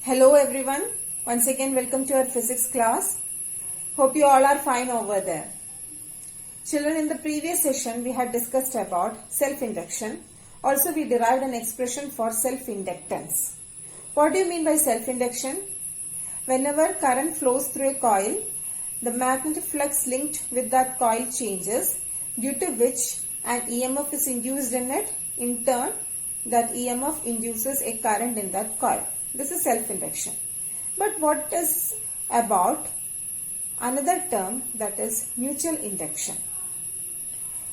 Hello everyone. Once again welcome to our physics class. Hope you all are fine over there. Children, in the previous session we had discussed about self-induction. Also we derived an expression for self-inductance. What do you mean by self-induction? Whenever current flows through a coil, the magnetic flux linked with that coil changes, due to which an EMF is induced in it. In turn, that EMF induces a current in that coil. This is self-induction. But what is about another term, that is mutual induction?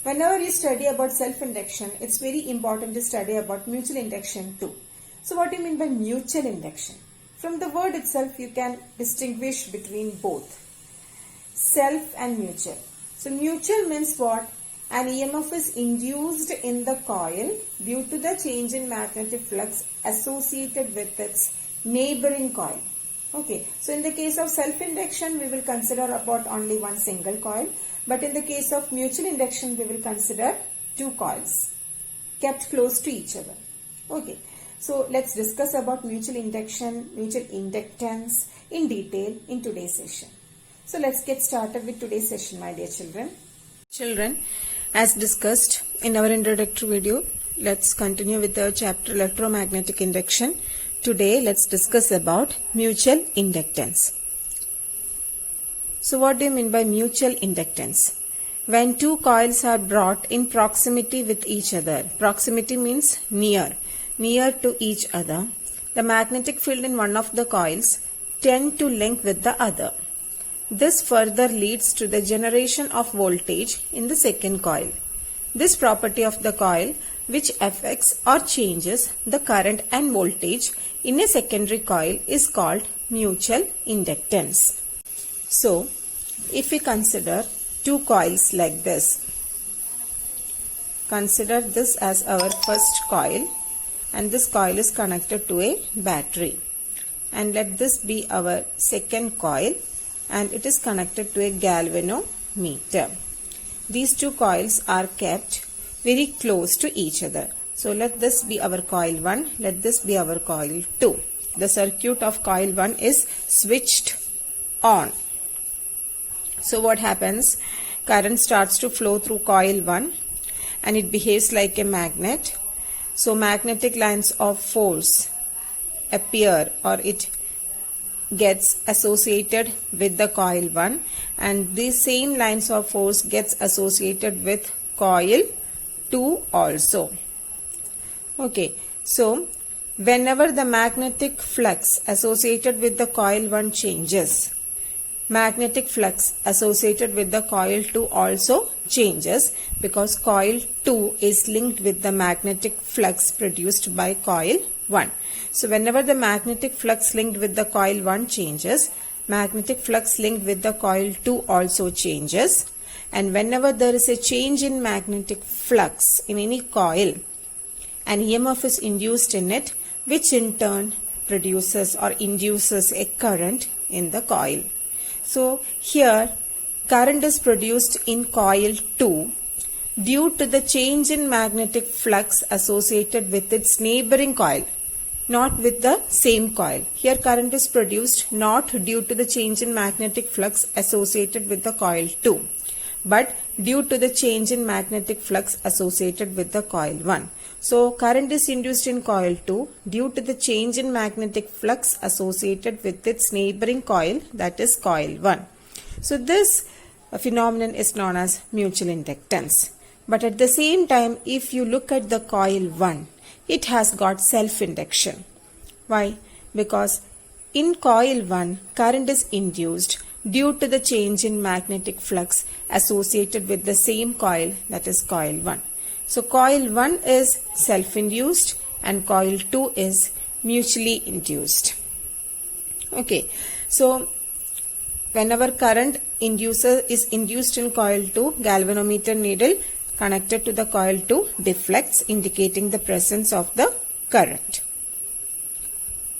Whenever you study about self-induction, it's very important to study about mutual induction too. So what do you mean by mutual induction? From the word itself, you can distinguish between both self and mutual. So mutual means what? An EMF is induced in the coil due to the change in magnetic flux associated with its neighboring coil. Okay, so in the case of self-induction, we will consider about only one single coil. But in the case of mutual induction, we will consider two coils kept close to each other. Okay, so let's discuss about mutual induction, mutual inductance in detail in today's session. So let's get started with today's session, my dear children. Children, as discussed in our introductory video, let's continue with the chapter electromagnetic induction. Today, let's discuss about mutual inductance. So what do you mean by mutual inductance? When two coils are brought in proximity with each other, proximity means near to each other, the magnetic field in one of the coils tend to link with the other. This further leads to the generation of voltage in the second coil. This property of the coil, which affects or changes the current and voltage in a secondary coil, is called mutual inductance. So, if we consider two coils like this, consider this as our first coil, and this coil is connected to a battery, and let this be our second coil, and it is connected to a galvanometer. These two coils are kept very close to each other. So let this be our coil 1, let this be our coil 2. The circuit of coil 1 is switched on. So what happens? Current starts to flow through coil 1 and it behaves like a magnet. So magnetic lines of force appear, or it gets associated with the coil 1, and these same lines of force gets associated with coil 2 also. Okay, so whenever the magnetic flux associated with the coil 1 changes, magnetic flux associated with the coil 2 also changes, because coil 2 is linked with the magnetic flux produced by coil 1. So whenever the magnetic flux linked with the coil 1 changes, magnetic flux linked with the coil 2 also changes. And whenever there is a change in magnetic flux in any coil, an EMF is induced in it, which in turn produces or induces a current in the coil. So here current is produced in coil 2 due to the change in magnetic flux associated with its neighboring coil, not with the same coil. Here current is produced not due to the change in magnetic flux associated with the coil 2, but due to the change in magnetic flux associated with the coil 1. So current is induced in coil 2 due to the change in magnetic flux associated with its neighboring coil, that is coil 1. So this phenomenon is known as mutual inductance. But at the same time, if you look at the coil 1, it has got self-induction. Why? Because in coil 1, current is induced due to the change in magnetic flux associated with the same coil, that is coil 1. So coil 1 is self-induced and coil 2 is mutually induced. Okay, so whenever current is induced in coil 2, galvanometer needle connected to the coil 2 deflects, indicating the presence of the current.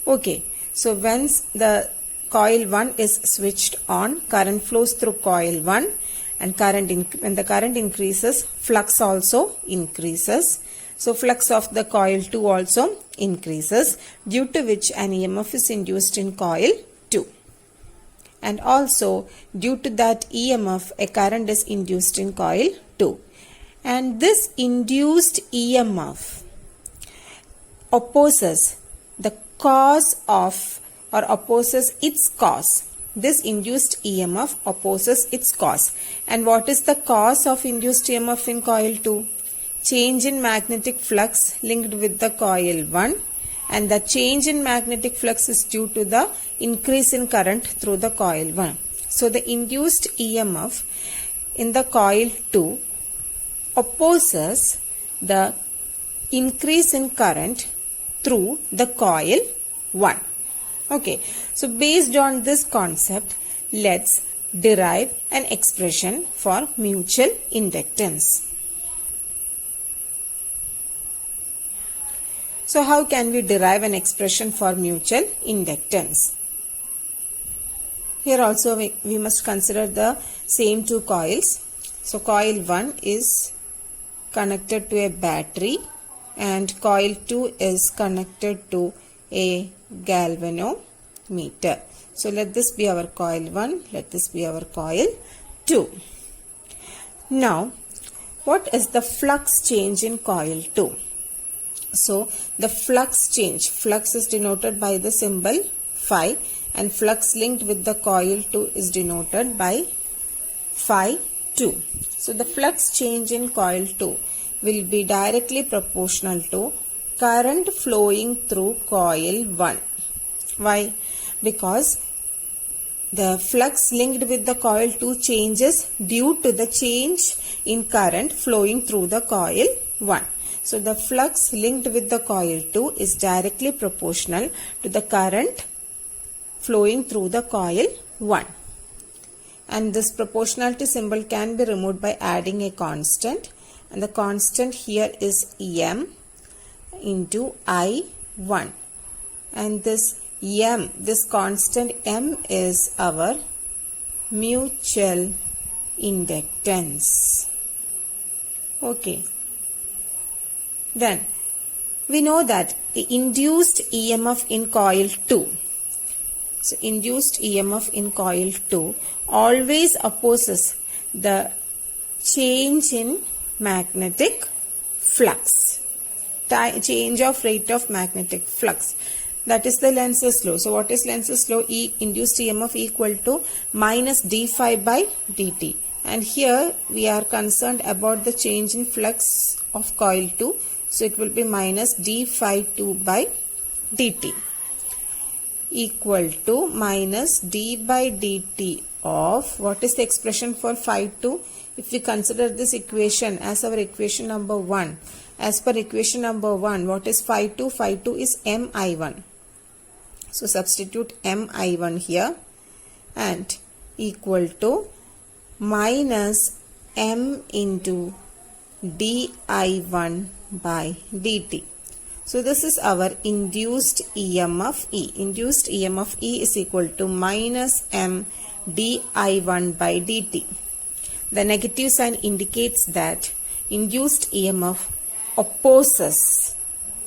Okay, so once the coil 1 is switched on, current flows through coil 1, and when the current increases, flux also increases. So flux of the coil 2 also increases, due to which an EMF is induced in coil 2. And also due to that EMF, a current is induced in coil 2. And this induced EMF opposes the cause of, or opposes its cause. This induced EMF opposes its cause. And what is the cause of induced EMF in coil 2? Change in magnetic flux linked with the coil 1, and the change in magnetic flux is due to the increase in current through the coil 1. So the induced EMF in the coil 2 opposes the increase in current through the coil 1. Okay, so based on this concept, let's derive an expression for mutual inductance. So how can we derive an expression for mutual inductance? Here also we must consider the same two coils. So coil 1 is connected to a battery and coil 2 is connected to a galvanometer. So let this be our coil 1, let this be our coil 2. Now, what is the flux change in coil 2? So the flux change, flux is denoted by the symbol phi, and flux linked with the coil 2 is denoted by phi 2. So the flux change in coil 2 will be directly proportional to current flowing through coil 1. Why? Because the flux linked with the coil 2 changes due to the change in current flowing through the coil 1. So the flux linked with the coil 2 is directly proportional to the current flowing through the coil 1. And this proportionality symbol can be removed by adding a constant, and the constant here is M into I1, and this M, this constant M is our mutual inductance. Okay. Then we know that the induced EMF in coil 2, so induced EMF in coil 2 always opposes the change in magnetic flux, change of rate of magnetic flux. That is the Lenz's law. So what is Lenz's law? Induced EMF equal to minus d phi by dt. And here we are concerned about the change in flux of coil 2. So it will be minus d phi 2 by dt equal to minus d by dt of, what is the expression for phi 2? If we consider this equation as our equation number 1, as per equation number 1, what is phi 2? Phi 2 is mi1. So substitute mi1 here, and equal to minus m into di1 by dt. So this is our induced EMF E. Induced EMF E is equal to minus m di1 by dt. The negative sign indicates that induced EMF opposes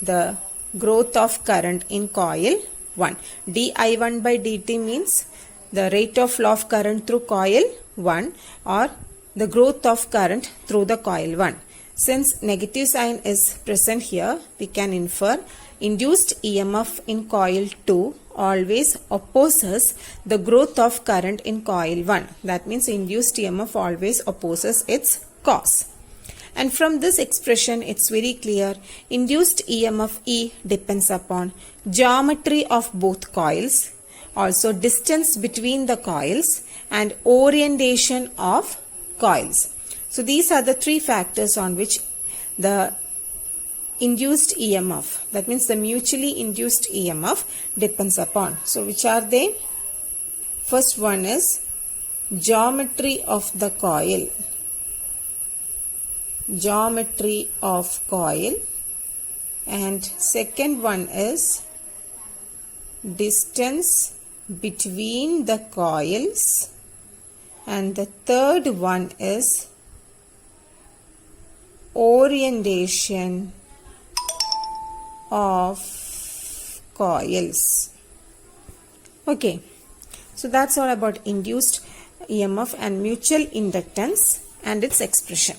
the growth of current in coil 1. di1 by dt means the rate of flow of current through coil 1, or the growth of current through the coil 1. Since negative sign is present here, we can infer induced EMF in coil 2 always opposes the growth of current in coil 1. That means induced EMF always opposes its cause. And from this expression, it's very clear, induced EMF E depends upon geometry of both coils, also distance between the coils, and orientation of coils. So these are the three factors on which the induced EMF, that means the mutually induced EMF, depends upon. So which are they? First one is geometry of the coil. Geometry of coil. And second one is distance between the coils. And the third one is orientation of coils. Okay, so that's all about induced EMF and mutual inductance and its expression.